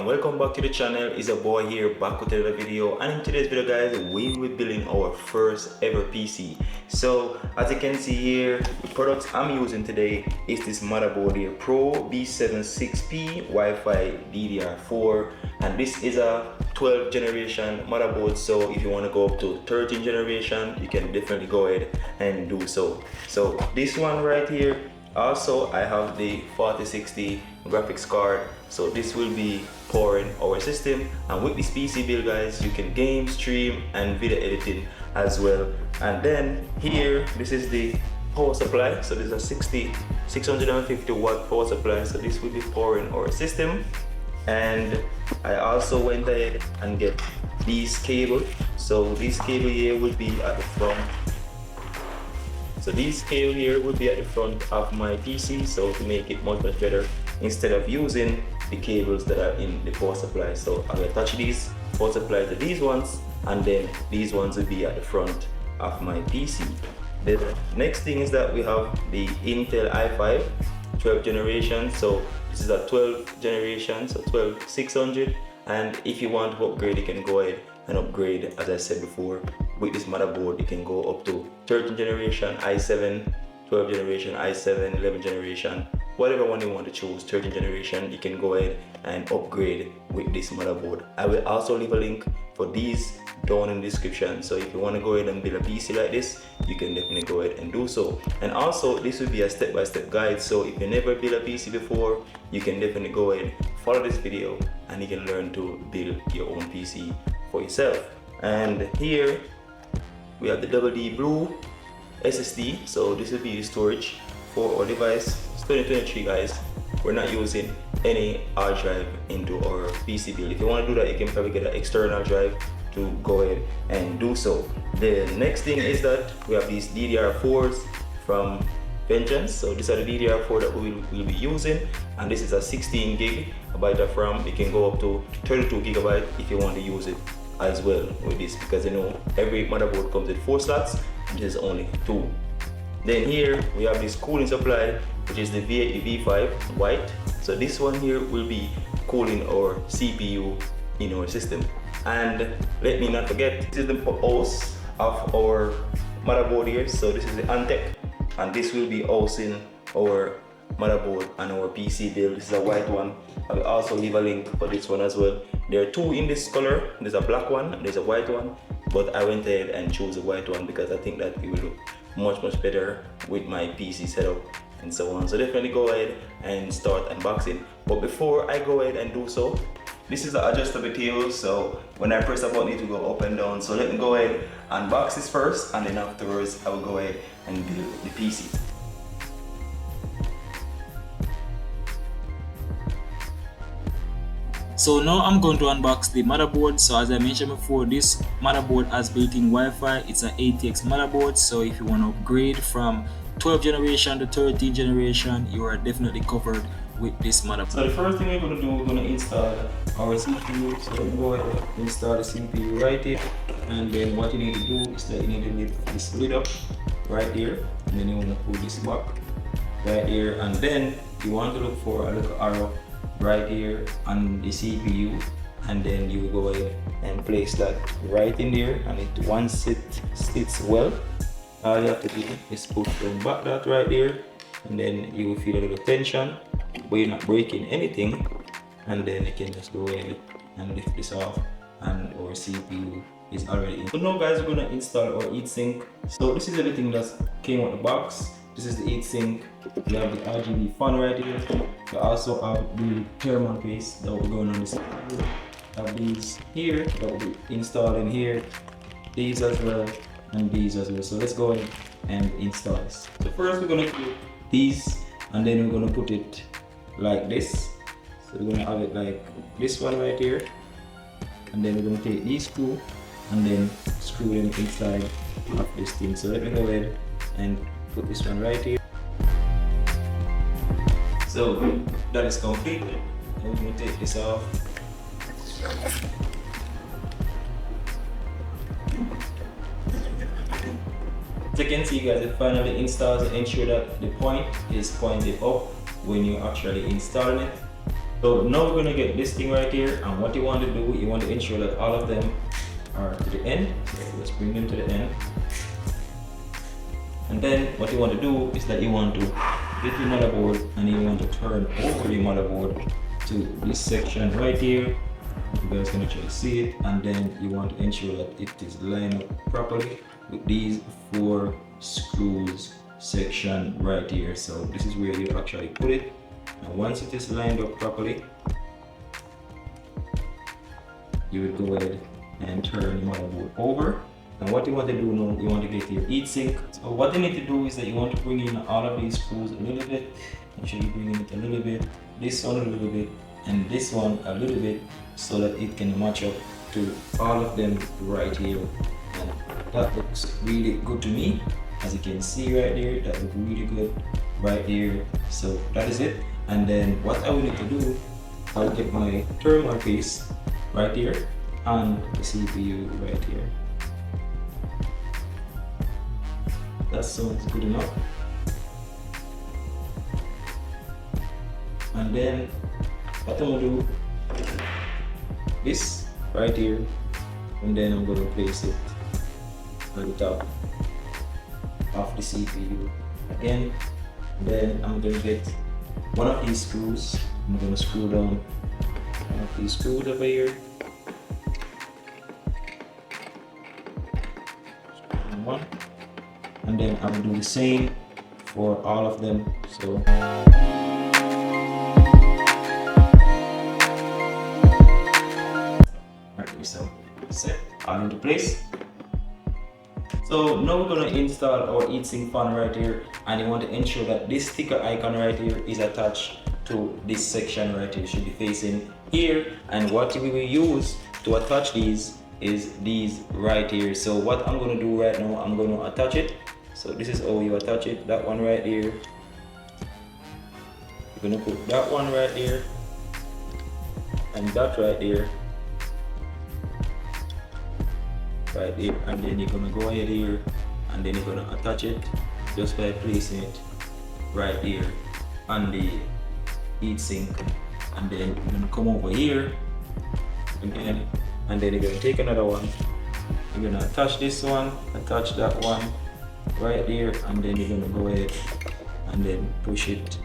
welcome back to the channel. It's a boy here back with another video, and in today's video guys we will be building our first ever PC. So as you can see here, the products I'm using today is this motherboard here, Pro B76P Wi-Fi DDR4, and this is a 12th generation motherboard. So if you want to go up to 13th generation, you can definitely go ahead and do so. So this one right here, also I have the 4060 graphics card, so this will be powering our system. And with this PC build guys, you can game, stream and video editing as well. And then here, this is the power supply. So this is a 650 watt power supply, so this will be powering our system. And I also went ahead and get these cable. So this cable here will be at the front. So this cable here will be at the front of my PC, so to make it much better, instead of using the cables that are in the power supply. So I'm going to attach these power supply to these ones, and then these ones will be at the front of my PC. The next thing is that we have the Intel i5 12th generation. So this is a 12th generation, so 12600, and if you want to upgrade, you can go ahead and upgrade. As I said before, with this motherboard you can go up to 13th generation i7, 12th generation i7, 11th generation, whatever one you want to choose. 13th generation, you can go ahead and upgrade with this motherboard. I will also leave a link for these down in the description, so if you want to go ahead and build a PC like this, you can definitely go ahead and do so. And also this will be a step-by-step guide, so if you never built a PC before, you can definitely go ahead, follow this video, and you can learn to build your own PC for yourself. And here we have the WD Blue SSD, so this will be the storage for our device. It's 2023 guys, we're not using any hard drive into our PC build. If you want to do that, you can probably get an external drive to go ahead and do so. The next thing is that we have these DDR4s from Vengeance. So these are the DDR4 that we will be using, and this is a 16 gigabyte of RAM. You can go up to 32 gigabyte if you want to use it as well with this, because you know every motherboard comes with 4 slots and this is only 2. Then here we have this cooling supply, which is the V5 white. So this one here will be cooling our CPU in our system. And let me not forget, this is the host of our motherboard here. So this is the Antec, and this will be housing our motherboard and our PC build. This is a white one. I will also leave a link for this one as well. There are 2 in this color. There's a black one and there's a white one, but I went ahead and chose the white one because I think that it will look much better with my PC setup and so on. So definitely go ahead and start unboxing. But before I go ahead and do so, this is the adjustable table, so when I press a button it will go up and down. So let me go ahead and unbox this first, and then afterwards I will go ahead and build the PC. So now I'm going to unbox the motherboard. So as I mentioned before, this motherboard has built-in Wi-Fi. It's an ATX motherboard, so if you want to upgrade from 12th generation to 13th generation, you are definitely covered with this motherboard. So the first thing we're going to do, we're going to install our CPU. So go ahead and install the CPU right here, and then what you need to do is that you need to lift this lid up right here, and then you want to pull this back right here, and then you want to look for a little arrow right here on the CPU, and then you go ahead and place that right in there, and it once it sits well, all you have to do is push back that right there, and then you will feel a little tension, but you're not breaking anything, and then you can just go ahead and lift this off, and our CPU is already in. So now guys, we're going to install our heatsink. So this is everything that came out the box. This is the heatsink. We have the RGB fan right here. We also have the thermal paste that will be going on this. We have these here that will be installed in here. These as well, and these as well. So let's go ahead and install this. So first we're going to put these, and then we're going to put it like this. So we're going to have it like this one right here, and then we're going to take these screws and then screw them inside of this thing. So let me go ahead and put this one right here. So that is complete. I'm going to take this off. As you can see guys, it finally installs. Ensure that the point is pointed up when you're actually installing it. So now we're gonna get this thing right here, and what you want to do, you want to ensure that all of them are to the end. So let's bring them to the end. And then what you want to do is that you want to get your motherboard and you want to turn over your motherboard to this section right here. You guys can actually see it, and then you want to ensure that it is lined up properly with these 4 screws section right here. So this is where you actually put it, and once it is lined up properly, you would go ahead and turn your motherboard over. And what you want to do now, you want to get your heatsink. So what you need to do is that you want to bring in all of these screws a little bit. Make sure you bring in it a little bit, this one a little bit, and this one a little bit, so that it can match up to all of them right here. And that looks really good to me. As you can see right there, that looks really good right here. So that is it. And then what I will need to do, I'll get my thermal piece right here and the CPU right here. That sounds good enough. And then what I'm gonna do, this right here, and then I'm gonna place it on the top of the CPU again. Then I'm gonna get one of these screws. I'm gonna screw down one of these screws over here. One. And then I will do the same for all of them. So right, so set all into place. So now we're going to install our heatsink fan right here, and you want to ensure that this sticker icon right here is attached to this section right here. It should be facing here, and what we will use to attach these is these right here. So what I'm going to do right now, I'm going to attach it. So this is how you attach it. That one right here, you're going to put that one right here and that right here, and then you're going to go ahead here and then you're going to attach it just by placing it right here on the heatsink. And then you're going to come over here again, and then you're going to take another one, you're going to attach this one, attach that one right there, and then you're going to go ahead and then push it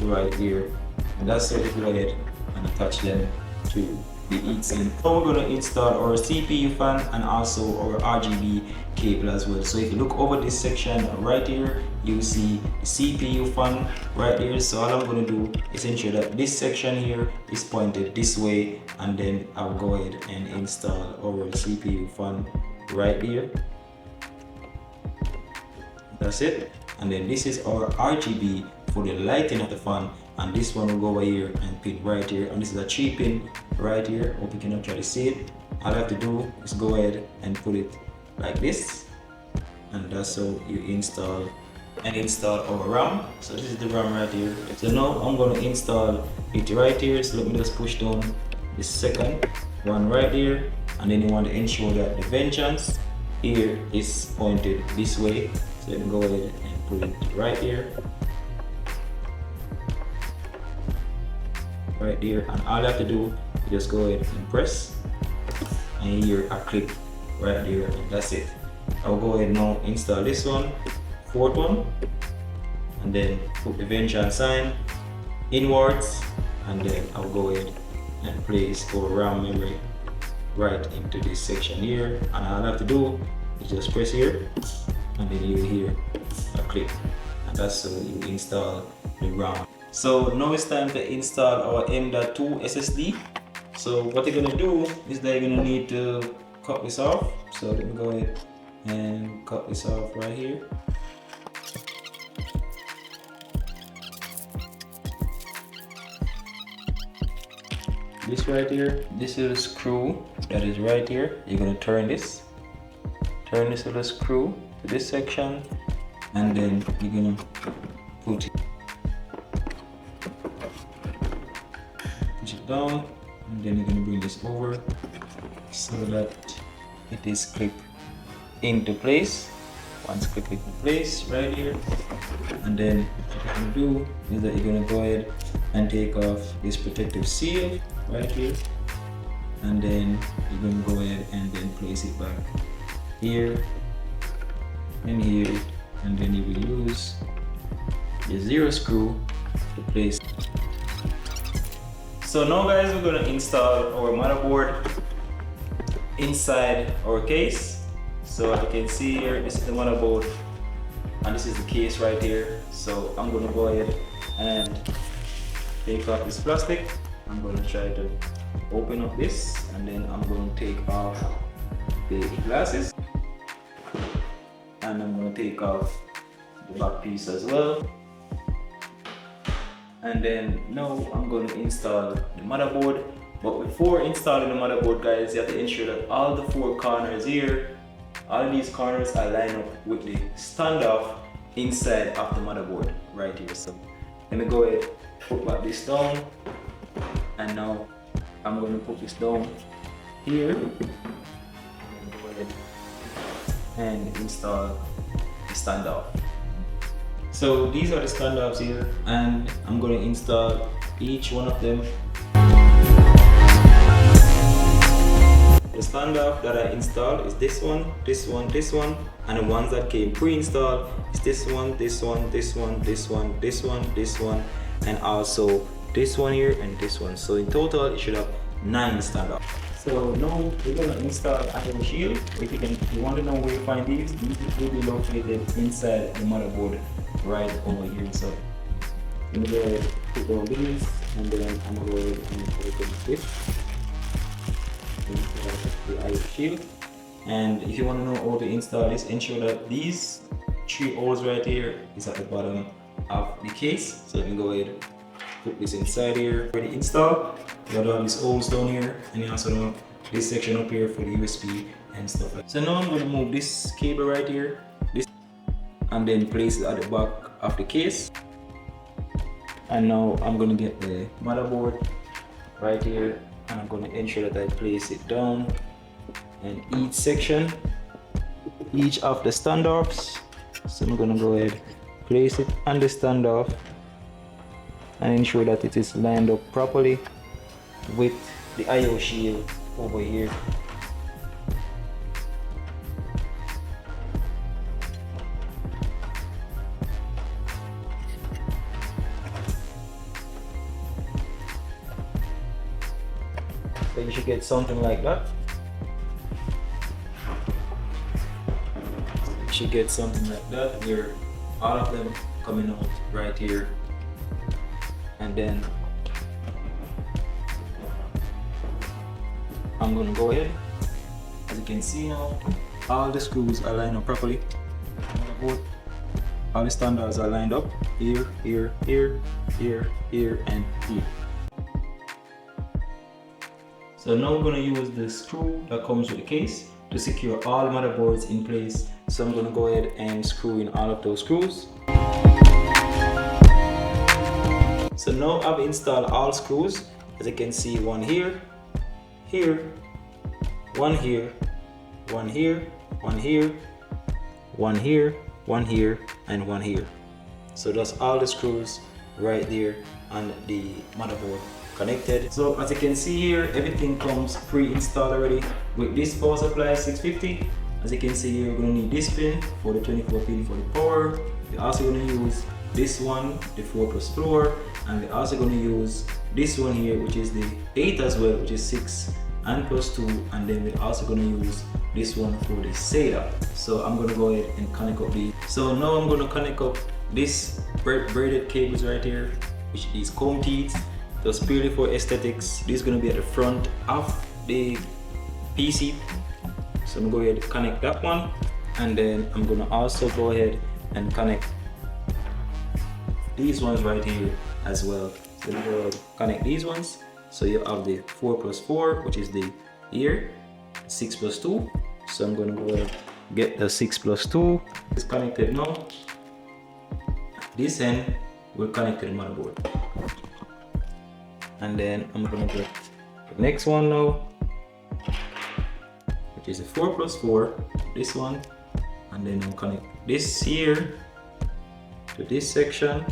right here, and that's how you go ahead and attach them to the heatsink. So we're going to install our CPU fan and also our RGB cable as well. So if you look over this section right here, you see the CPU fan right here. So all I'm going to do is ensure that this section here is pointed this way, and then I'll go ahead and install our CPU fan right here. That's it. And then this is our RGB for the lighting of the fan, and this one will go over here and pin right here, and this is a 3 pin right here. Hope you can actually see it. All I have to do is go ahead and put it like this, and that's how you install our RAM. So this is the RAM right here. So now I'm going to install it right here. So let me just push down the second one right here, and then you want to ensure that the vengeance here is pointed this way. So you can go ahead and put it right here, and all you have to do is just go ahead and press, and you hear a click right there, and that's it. I'll go ahead now install this one, 4th one, and then put the vengeance sign inwards, and then I'll go ahead and place our RAM memory right into this section here, and all I have to do is just press here, and then you hear a click, and that's how you install the RAM. So now it's time to install our M.2 SSD. So what you're gonna do is that you're gonna need to cut this off. So let me go ahead and cut this off right here. This right here, this little screw that is right here, you're gonna turn this little screw to this section, and then you're gonna push it down, and then you're gonna bring this over so that it is clipped into place. Once clipped into place right here, And then what you're gonna do is that you're gonna go ahead and take off this protective seal right here, and then you're gonna go ahead and then place it back here and here, and then you will use your zero screw to place. So now guys, we're gonna install our motherboard inside our case. So as you can see here, this is the motherboard and this is the case right here. So I'm gonna go ahead and take off this plastic. I'm gonna try to open up this, and then I'm gonna take off the glasses, and I'm gonna take off the back piece as well. And then now I'm going to install the motherboard. But before installing the motherboard, guys, you have to ensure that all the four corners here, all these corners are lined up with the standoff inside of the motherboard right here. So let me go ahead, put back this down, and now I'm going to put this down here. I'm going to go ahead and install the standoff. So these are the standoffs here, and I'm going to install each one of them. The standoff that I installed is this one, this one, this one, and the ones that came pre-installed is this one, this one, this one, this one, this one, this one, and also this one here and this one. So in total, it should have 9 standoffs. So now we're going to install a shield. If you want to know where you find these will be located inside the motherboard right over here. So I'm going to go ahead and put down these, and then I'm going to go ahead and open this the IO shield. And if you want to know how to install this, ensure that these 3 holes right here is at the bottom of the case. So let me go ahead and put this inside here. Already installed. You got all these holes down here, and you also know this section up here for the USB and stuff like that. So now I'm going to move this cable right here, and then place it at the back of the case. And now I'm going to get the motherboard right here, and I'm going to ensure that I place it down in each section, each of the standoffs. So I'm going to go ahead, place it on the standoff, and ensure that it is lined up properly with the IO shield over here. So you should get something like that. You should get something like that, where all of them coming out right here. And then I'm going to go ahead. As you can see now, all the screws are lined up properly. All the standards are lined up here, here, here, here, here, and here. So now we're going to use the screw that comes with the case to secure all motherboards in place. So I'm going to go ahead and screw in all of those screws. So now I've installed all screws. As you can see, one here, here, one here, one here, one here, one here, one here, and one here. So that's all the screws right there on the motherboard connected. So as you can see here, everything comes pre-installed already with this power supply 650. As you can see here, we're going to need this pin for the 24 pin for the power. We're also going to use this one, the 4+4, and we're also going to use this one here, which is the 8 as well, which is 6 and +2, and then we're also going to use this one for the SATA. So I'm going to go ahead and connect up these. So now I'm going to connect up this braided cables right here, which is comb teeth. Those purely for aesthetics. This is going to be at the front of the PC. So I'm going to go ahead and connect that one, and then I'm going to also go ahead and connect these ones right here as well. So I'm going to connect these ones. So you have the 4+4, which is the here, 6+2. So I'm going to go ahead and get the 6+2. It's connected now. This end will connect to the motherboard. And then I'm going to get the next one now, which is a 4+4, this one, and then I'll connect this here to this section,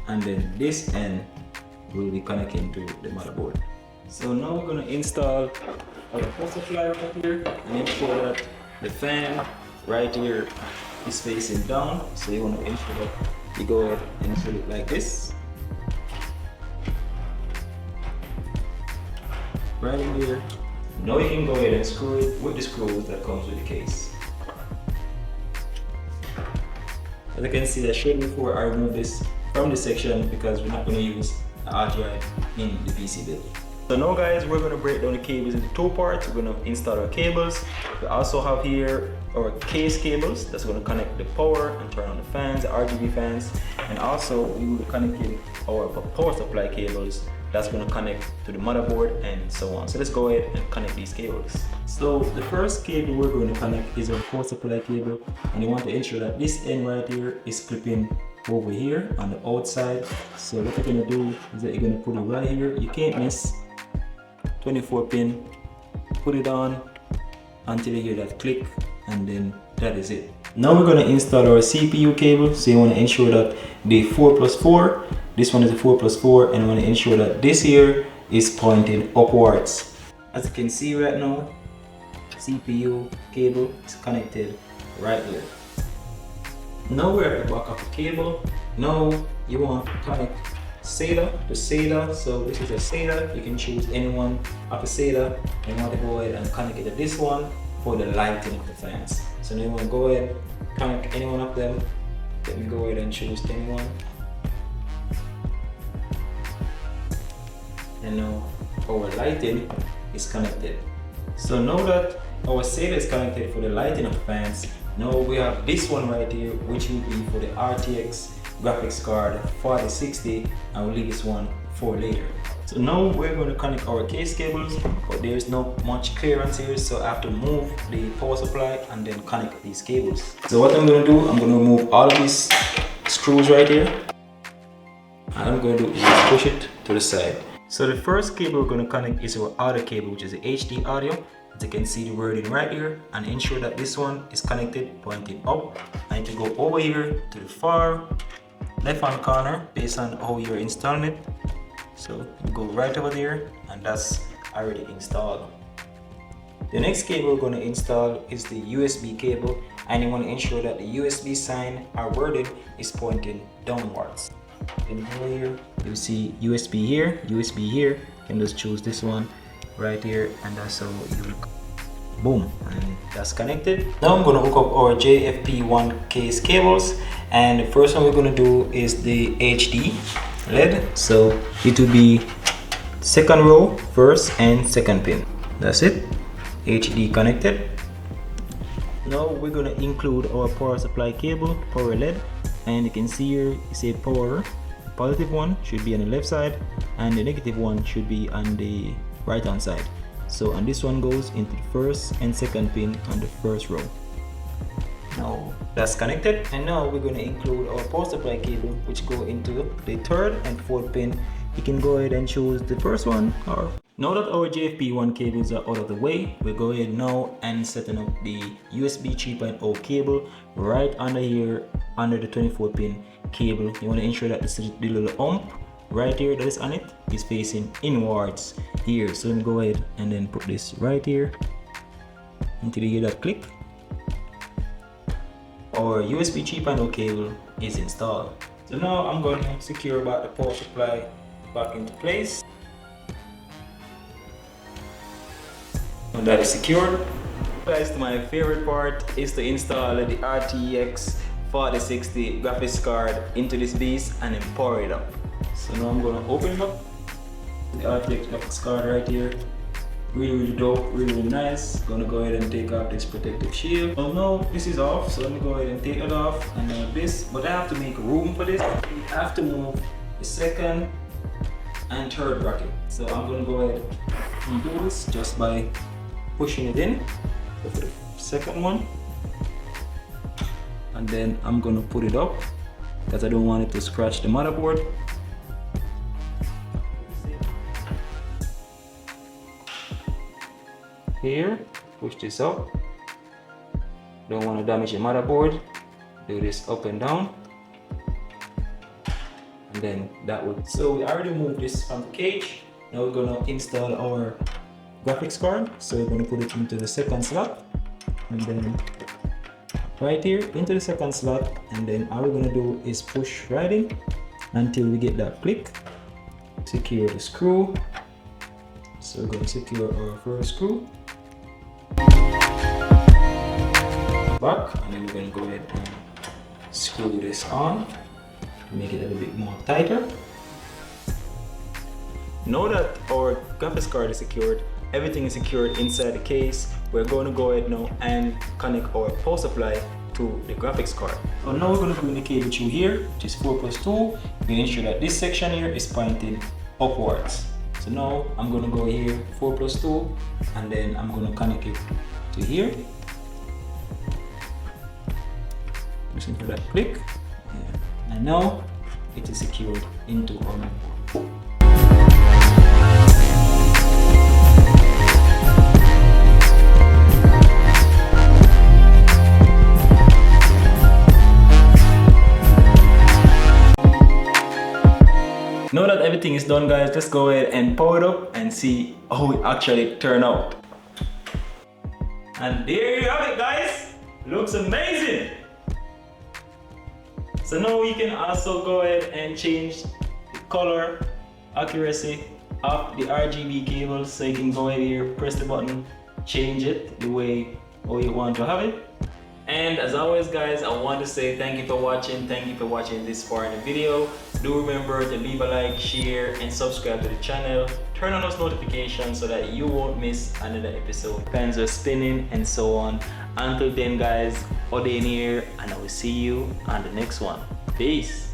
and then this end will be connecting to the motherboard. So now we're going to install our power supply right here and ensure that the fan right here is facing down. So you want to ensure that you go ahead and install it like this. Right in here. Now you can go ahead and screw it with the screws that comes with the case. As you can see, I showed before, I removed this from the section because we're not going to use the hard drive in the PC build. So now guys, we're going to break down the cables into two parts. We're going to install our cables. We also have here our case cables that's going to connect the power and turn on the fans, the RGB fans, and also we will connect in our power supply cables that's going to connect to the motherboard and so on. So let's go ahead and connect these cables. So the first cable we're going to connect is our power supply cable, and you want to ensure that this end right here is clipping over here on the outside. So what you're going to do is that you're going to put it right here. You can't miss. 24 pin, put it on until you hear that click, and then that is it. Now we're going to install our CPU cable. So you want to ensure that the 4+4, this one is a 4+4, and you want to ensure that this here is pointing upwards. As you can see right now, CPU cable is connected right here. Now we're at the back of the cable. Now you want to connect SATA to SATA. So this is a SATA. You can choose any one of the SATA, and you want to go ahead and connect it to this one for the lighting of the fans. So now you want to go ahead, connect any one of them. Let me go ahead and choose anyone. And now our lighting is connected. So now that our SATA is connected for the lighting of the fans, now we have this one right here, which will be for the RTX graphics card 4060, and we'll leave this one for later. So now we're going to connect our case cables, but there's not much clearance here, so I have to move the power supply and then connect these cables. So what I'm going to do, I'm going to remove all of these screws right here, and I'm going to do is just push it to the side. So the first cable we're going to connect is our audio cable, which is the HD audio. As you can see the wording right here, and ensure that this one is connected pointing up. I need to go over here to the far left hand corner based on how you're installing it. So you go right over there, and that's already installed. The next cable we're going to install is the USB cable, and you want to ensure that the USB sign or wording is pointing downwards. Then go here, you see USB here, USB here. You can just choose this one right here, and that's how you will, boom, and that's connected. Now I'm going to hook up our JFP1 case cables, and the first one we're going to do is the HD LED. So it will be second row, first and second pin. That's it, HD connected. Now we're going to include our power supply cable, power LED, and you can see here it says power. The positive one should be on the left side, and the negative one should be on the right hand side. So, and this one goes into the first and second pin on the first row. Now that's connected, and now we're going to include our power supply cable, which go into the third and fourth pin. You can go ahead and choose the first one, or now that our JFP1 cables are out of the way, we go ahead now and setting up the USB 3.0 cable right under here, under the 24 pin cable. You want to ensure that the little ump right here that is on it is facing inwards here. So let me go ahead and then put this right here until you hear that click. Our USB 3.0 cable is installed. So now I'm going to secure back the power supply back into place. And that is secured. Guys, my favorite part is to install the RTX 4060 graphics card into this beast and then power it up. So now I'm going to open it up. The RTX graphics card right here. Really dope, really nice. Gonna go ahead and take off this protective shield. So now this is off, so let me go ahead and take it off, and now this, but I have to make room for this. I have to move the second and third bracket. So I'm gonna go ahead and do this just by pushing it in. So for the second one, and then I'm gonna put it up because I don't want it to scratch the motherboard. Here, push this up. Don't want to damage the motherboard. do this up and down, and then that would. So we already moved this from the cage. Now we're gonna install our graphics card. So we're gonna put it into the second slot, and then right here into the second slot, and then all we're gonna do is push right in until we get that click. Secure the screw. So we're gonna secure our first screw back, and then we're gonna go ahead and screw this on to make it a little bit more tighter. Now that our graphics card is secured, everything is secured inside the case, we're going to go ahead now and connect our power supply to the graphics card. So now we're going to bring the cable through here, which is 4+2. We're going to ensure that this section here is pointing upwards. So now I'm going to go here 4+2, and then I'm going to connect it to here. Listen for that click. Yeah. And now it is secured into our motherboard. Now that everything is done, guys, let's go ahead and power it up and see how it actually turned out. And there you have it, guys. Looks amazing. So now you can also go ahead and change the color accuracy of the RGB cable. So you can go ahead here, press the button, change it the way how you want to have it. And as always, guys, I want to say thank you for watching. Thank you for watching this far in the video. Do remember to leave a like, share, and subscribe to the channel. Turn on those notifications so that you won't miss another episode. Fans are spinning and so on. Until then, guys, Odin here, and I will see you on the next one. Peace.